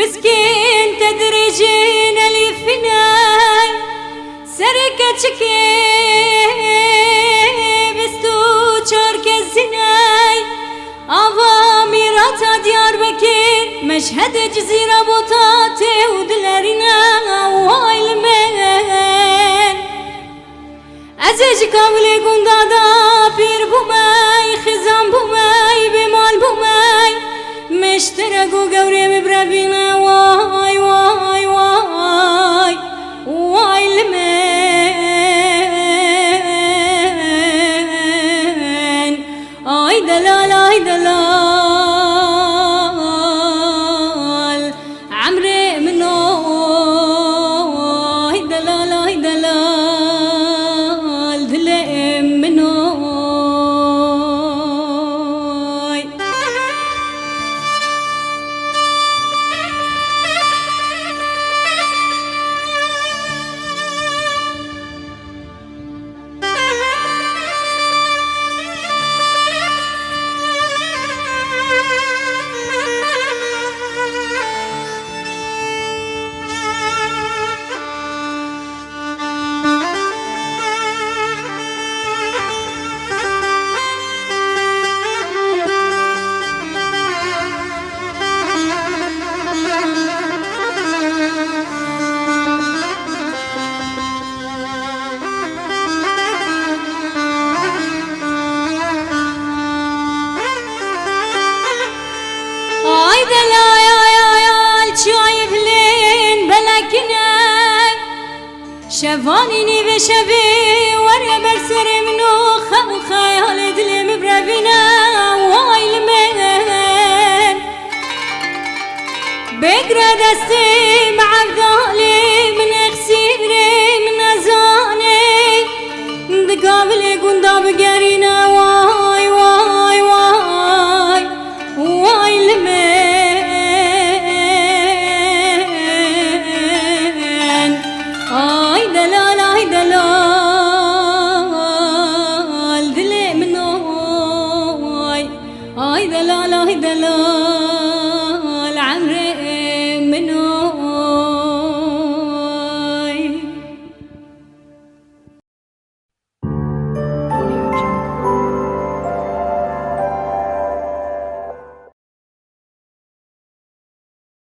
مسكين تدرجين اللي فيناي سركتشكي بستو شارك الزناي أضاميرات ديار بكين مشهد جزيرة بوطاتي ودلارنا وايلمين أزيج كاملي قندادا بير بوماي خزان بوماي بمال بوماي مشترقو قوري مبرابينا واي واي واي وايلمين آي دلال آي دلال عمري منو آي دلال آي دلال دلم منو شفانيني بشبي ورا برسر منو خيال دلم بربنا وايلمين بقرا دستي مع الظالي من اخسيري من ازاني دقابلي قندا بقرينا